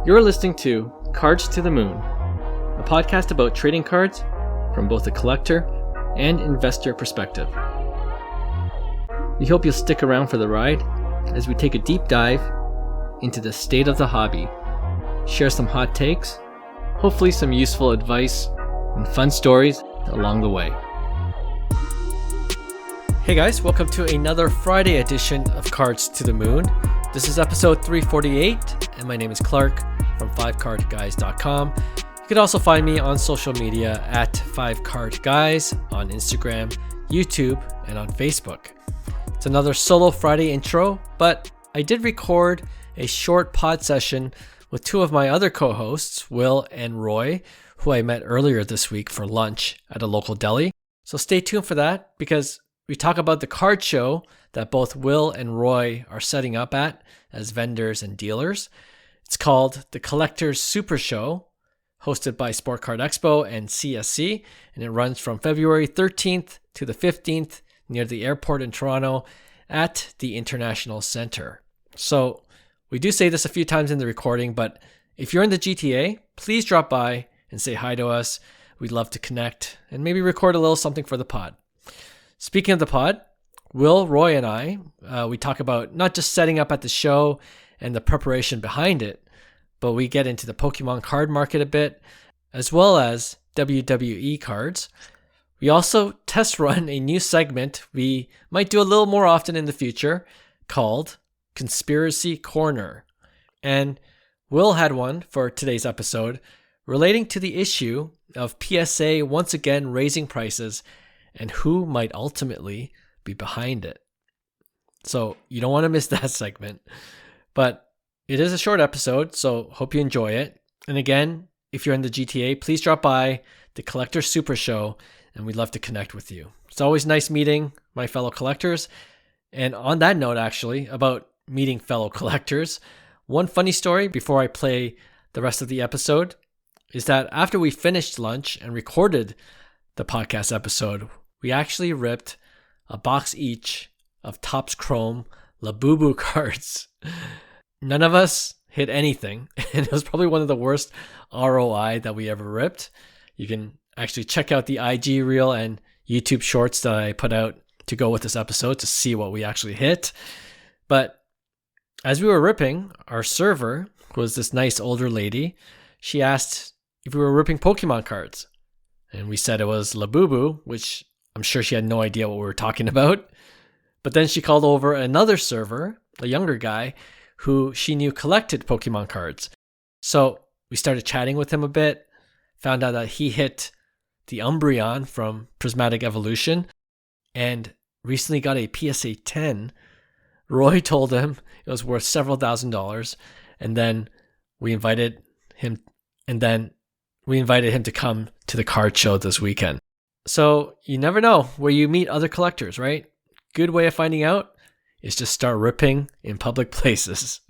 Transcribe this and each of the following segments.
You're listening to Cards to the Moon, a podcast about trading cards from both a collector and investor perspective. We hope you'll stick around for the ride as we take a deep dive into the state of the hobby, share some hot takes, hopefully some useful advice, and fun stories along the way. Hey guys, welcome to another Friday edition of Cards to the Moon. This is episode 348, and my name is Clark from 5cardguys.com. You can also find me on social media at 5cardguys on Instagram, YouTube, and on Facebook. It's another solo Friday intro, but I did record a short pod session with two of my other co-hosts, Will and Roy, who I met earlier this week for lunch at a local deli. So stay tuned for that because we talk about the card show that both Will and Roy are setting up at as vendors and dealers. It's called the Collectors Supershow, hosted by Sport Card Expo and CSC, and it runs from February 13th to the 15th near the airport in Toronto at the International Centre. So we do say this a few times in the recording, but if you're in the GTA, please drop by and say hi to us. We'd love to connect and maybe record a little something for the pod. Speaking of the pod, Will, Roy, and I, we talk about not just setting up at the show and the preparation behind it, but we get into the Pokemon card market a bit, as well as WWE cards. We also test run a new segment we might do a little more often in the future called Conspiracy Corner. And Will had one for today's episode relating to the issue of PSA once again raising prices and who might ultimately be behind it. So you don't want to miss that segment. But it is a short episode, so hope you enjoy it. And again, if you're in the GTA, please drop by the Collectors Supershow, and we'd love to connect with you. It's always nice meeting my fellow collectors. And on that note, actually, about meeting fellow collectors, one funny story before I play the rest of the episode is that after we finished lunch and recorded the podcast episode, we actually ripped a box each of Topps Chrome Labubu cards. None of us hit anything, and it was probably one of the worst ROI that we ever ripped. You can actually check out the IG reel and YouTube shorts that I put out to go with this episode to see what we actually hit. But as we were ripping, our server was this nice older lady. She asked if we were ripping Pokemon cards, and we said it was Labubu, which I'm sure she had no idea what we were talking about. But then she called over another server, a younger guy, who she knew collected Pokemon cards. So we started chatting with him a bit, found out that he hit the Umbreon from Prismatic Evolution, and recently got a PSA 10. Roy told him it was worth several $1,000s, and then we invited him to come to the card show this weekend. So you never know where you meet other collectors, right? Good way of finding out is just start ripping in public places.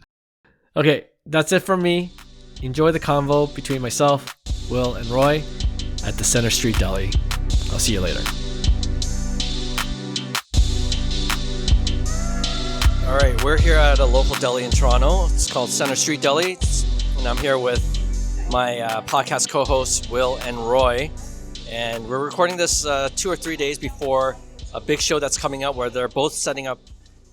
Okay, that's it from me. Enjoy the convo between myself, Will, and Roy at the Center Street Deli. I'll see you later. All right, we're here at a local deli in Toronto. It's called Center Street Deli, and I'm here with my podcast co-hosts, Will and Roy. And we're recording this 2 or 3 days before a big show that's coming up where they're both setting up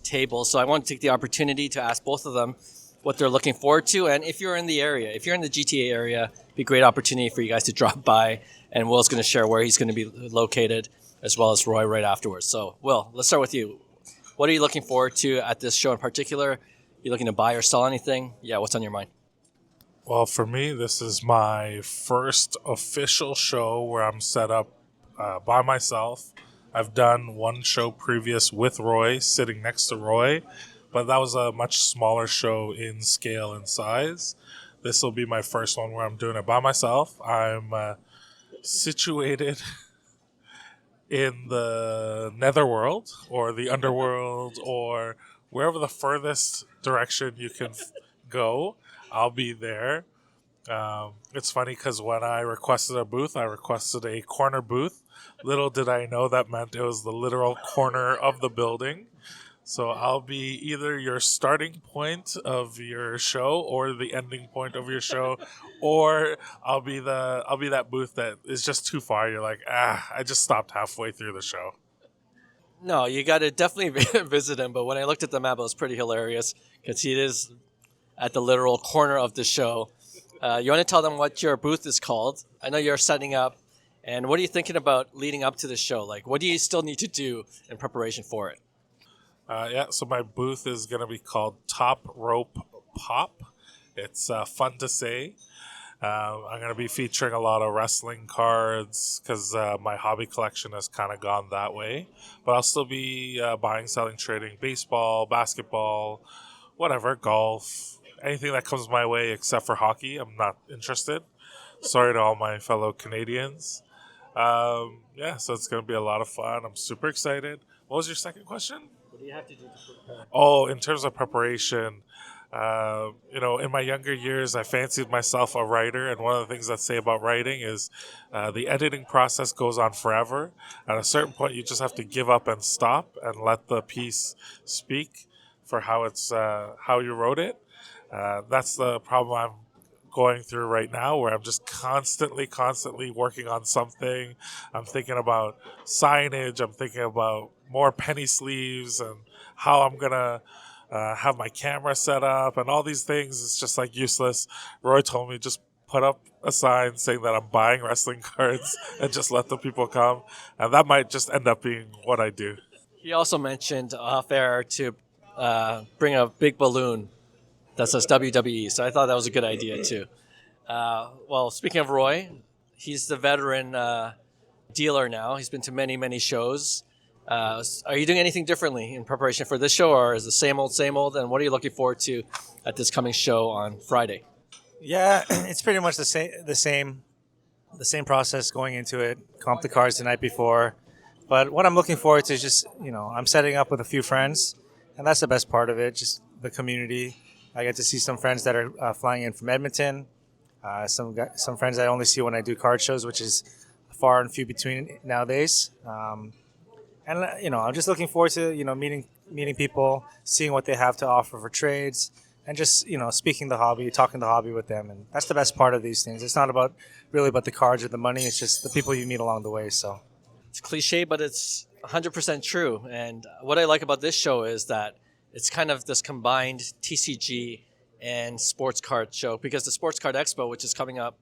tables. So I want to take the opportunity to ask both of them what they're looking forward to. And if you're in the area, if you're in the GTA area, it'd be a great opportunity for you guys to drop by. And Will's going to share where he's going to be located, as well as Roy right afterwards. So Will, let's start with you. What are you looking forward to at this show in particular? You looking to buy or sell anything? Yeah, what's on your mind? Well, for me, this is my first official show where I'm set up by myself. I've done one show previous with Roy, sitting next to Roy, but that was a much smaller show in scale and size. This will be my first one where I'm doing it by myself. I'm situated in the netherworld or the underworld or wherever the furthest direction you can go. I'll be there. It's funny because when I requested a booth, I requested a corner booth. Little did I know that meant it was the literal corner of the building. So I'll be either your starting point of your show or the ending point of your show, or I'll be that booth that is just too far. You're like, I just stopped halfway through the show. No, you got to definitely visit him. But when I looked at the map, it was pretty hilarious because he is at the literal corner of the show. You want to tell them what your booth is called? I know you're setting up. And what are you thinking about leading up to the show? Like, what do you still need to do in preparation for it? Yeah, so my booth is going to be called Top Rope Pop. It's fun to say. I'm going to be featuring a lot of wrestling cards because my hobby collection has kind of gone that way. But I'll still be buying, selling, trading baseball, basketball, whatever, golf, anything that comes my way except for hockey. I'm not interested. Sorry to all my fellow Canadians. Yeah, so it's going to be a lot of fun. I'm super excited. What was your second question? What do you have to do to prepare? Oh, in terms of preparation, in my younger years, I fancied myself a writer, and one of the things I say about writing is the editing process goes on forever. At a certain point, you just have to give up and stop and let the piece speak for how you wrote it. That's the problem I'm going through right now, where I'm just constantly working on something. I'm thinking about signage. I'm thinking about more penny sleeves and how I'm gonna have my camera set up and all these things. It's just like useless. Roy told me just put up a sign saying that I'm buying wrestling cards and just let the people come, and that might just end up being what I do. He also mentioned off air to bring a big balloon that says WWE. So I thought that was a good idea too. Well, speaking of Roy, he's the veteran dealer now. He's been to many shows. Are you doing anything differently in preparation for this show, or is it same old, same old? And what are you looking forward to at this coming show on Friday? Yeah, it's pretty much the same process going into it. Comp the cards the night before, but what I'm looking forward to is just I'm setting up with a few friends, and that's the best part of it. Just the community. I get to see some friends that are flying in from Edmonton. Some friends I only see when I do card shows, which is far and few between nowadays. And I'm just looking forward to meeting people, seeing what they have to offer for trades, and just speaking the hobby, talking the hobby with them. And that's the best part of these things. It's not really about the cards or the money. It's just the people you meet along the way. So It's cliche, but it's 100% true. And what I like about this show is that it's kind of this combined TCG and sports card show, because the Sports Card Expo, which is coming up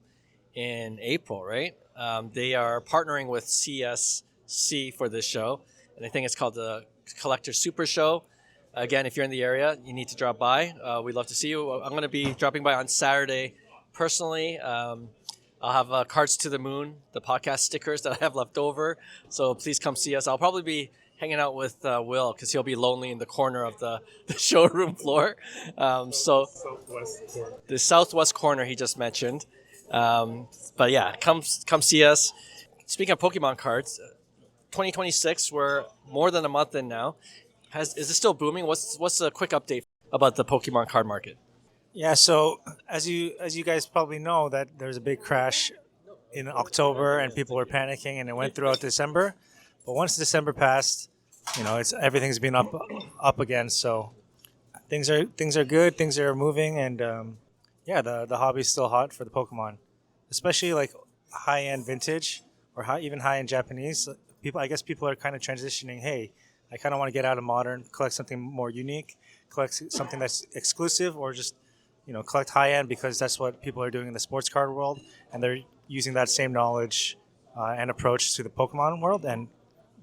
in April, right? They are partnering with CSC for this show, and I think it's called the Collectors Supershow. Again, if you're in the area, you need to drop by. We'd love to see you. I'm going to be dropping by on Saturday personally. I'll have Cards to the Moon, the podcast stickers that I have left over. So please come see us. I'll probably be hanging out with Will because he'll be lonely in the corner of the showroom floor. The southwest corner he just mentioned. But yeah, come see us. Speaking of Pokemon cards, 2026, we're more than a month in now. Is it still booming? What's a quick update about the Pokemon card market? yeah, so as you guys probably know, that there's a big crash in October, and people were panicking, and it went throughout December. But once December passed, everything's been up again. So things are good. Things are moving, and the hobby's still hot for the Pokemon, especially like high end vintage or even high end Japanese. People are kind of transitioning. Hey, I kind of want to get out of modern, collect something more unique, collect something that's exclusive, or just collect high end, because that's what people are doing in the sports card world, and they're using that same knowledge and approach to the Pokemon world, and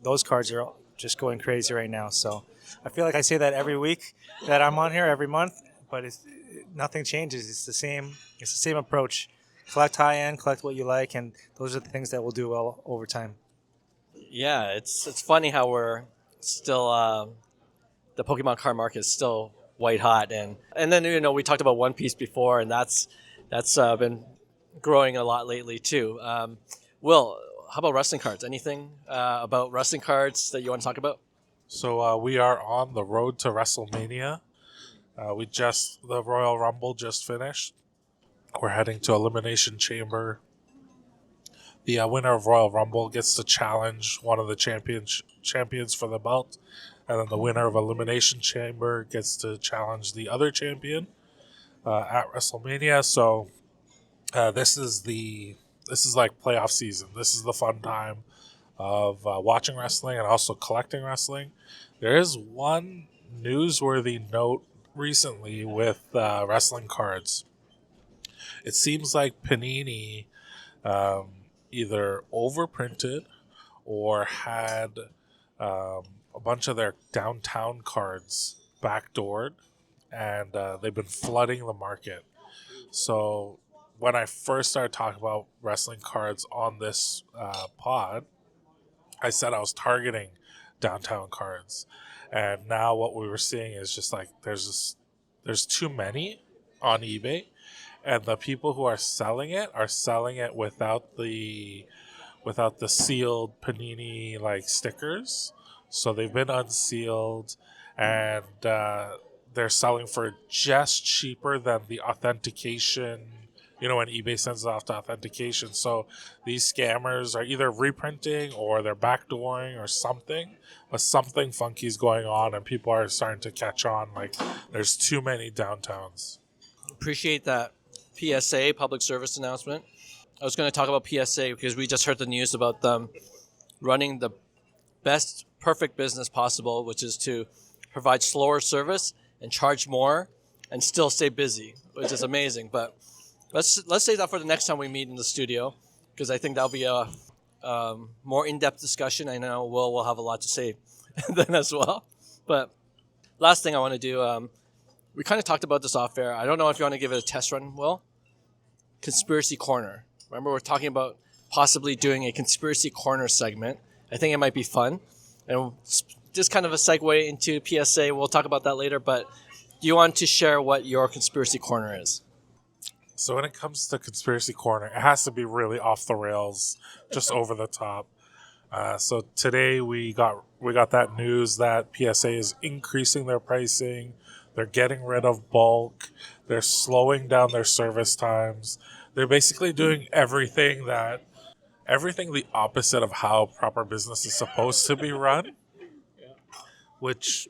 those cards are just going crazy right now. So I feel like I say that every week that I'm on here, every month, but nothing changes. It's the same approach. Collect high end, collect what you like, and those are the things that will do well over time. Yeah, it's funny how we're still the Pokemon card market is still white hot, and then we talked about One Piece before, and that's been growing a lot lately too. Will, how about wrestling cards? Anything about wrestling cards that you want to talk about? So we are on the road to WrestleMania. The Royal Rumble just finished. We're heading to Elimination Chamber. The winner of Royal Rumble gets to challenge one of the champions for the belt. and then the winner of Elimination Chamber gets to challenge the other champion at WrestleMania. So this is like playoff season. This is the fun time of watching wrestling and also collecting wrestling. There is one newsworthy note recently with wrestling cards. It seems like Panini either overprinted or had a bunch of their downtown cards backdoored, and they've been flooding the market. So when I first started talking about wrestling cards on this pod, I said I was targeting downtown cards. And now what we were seeing is just like there's too many on eBay, and the people who are selling it without the sealed Panini like stickers. So they've been unsealed, and they're selling for just cheaper than the authentication. You know, when eBay sends it off to authentication. So these scammers are either reprinting or they're backdooring or something. But something funky is going on, and people are starting to catch on. Like, there's too many downtowns. Appreciate that PSA, public service announcement. I was going to talk about PSA because we just heard the news about them running the best, perfect business possible, which is to provide slower service and charge more and still stay busy, which is amazing. But let's save that for the next time we meet in the studio, because I think that'll be a more in-depth discussion. I know will have a lot to say then as well. But last thing I want to do, we kind of talked about this off air. I don't know if you want to give it a test run, Will. Conspiracy Corner. Remember, we're talking about possibly doing a Conspiracy Corner segment. I think it might be fun. And just kind of a segue into PSA. We'll talk about that later. But do you want to share what your Conspiracy Corner is? So when it comes to Conspiracy Corner, it has to be really off the rails, just over the top. So today we got that news that PSA is increasing their pricing. They're getting rid of bulk. They're slowing down their service times. They're basically doing everything the opposite of how proper business is supposed to be run, which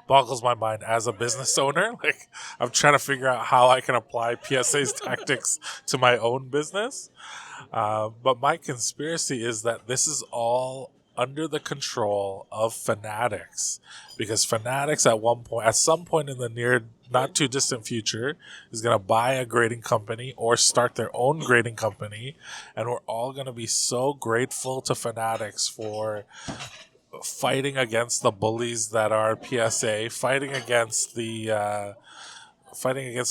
boggles my mind as a business owner. Like, I'm trying to figure out how I can apply PSA's tactics to my own business. But my conspiracy is that this is all under the control of Fanatics, because Fanatics at some point in the near, not too distant future, is going to buy a grading company or start their own grading company, and we're all going to be so grateful to Fanatics for fighting against the bullies that are PSA, fighting against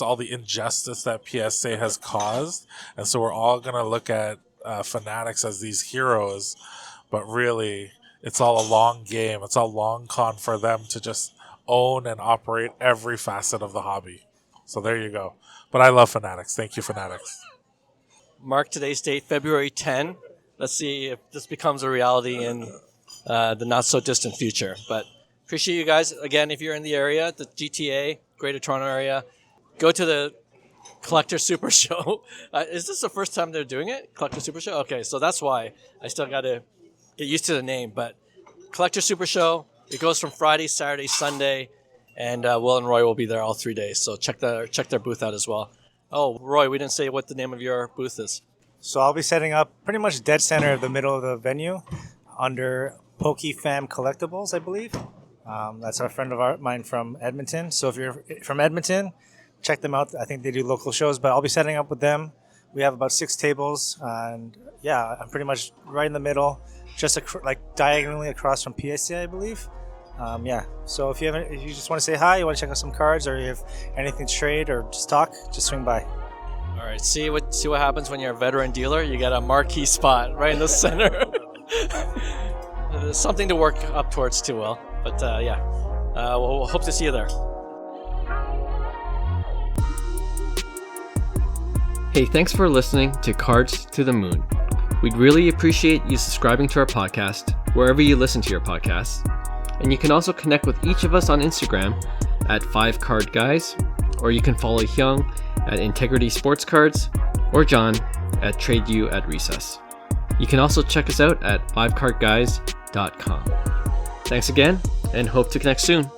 all the injustice that PSA has caused. And so we're all going to look at Fanatics as these heroes, but really it's all a long game. It's a long con for them to just own and operate every facet of the hobby. So there you go. But I love Fanatics. Thank you, Fanatics. Mark today's date, February 10. Let's see if this becomes a reality in the not-so-distant future. But appreciate you guys. Again, if you're in the area, the GTA, Greater Toronto area, go to the Collectors Supershow. Is this the first time they're doing it? Collectors Supershow? Okay, so that's why I still got to get used to the name. But Collectors Supershow, it goes from Friday, Saturday, Sunday, and Will and Roy will be there all 3 days. So check their booth out as well. Oh, Roy, we didn't say what the name of your booth is. So I'll be setting up pretty much dead center of the middle of the venue under PokeFam Collectibles, I believe. That's a friend of mine from Edmonton. So if you're from Edmonton, check them out. I think they do local shows, but I'll be setting up with them. We have about 6 tables, and yeah, I'm pretty much right in the middle, just like diagonally across from PSA, I believe. Yeah. So if you just want to say hi, you want to check out some cards, or you have anything to trade or just talk, just swing by. All right. See what happens when you're a veteran dealer. You got a marquee spot right in the center. There's something to work up towards too, Will. But yeah, we'll hope to see you there. Hey, thanks for listening to Cards to the Moon. We'd really appreciate you subscribing to our podcast wherever you listen to your podcasts. And you can also connect with each of us on Instagram at 5cardguys, or you can follow Hyung at Integrity Sports Cards, or John at TradeU at Recess. You can also check us out at 5cardguys.com. Thanks again, and hope to connect soon.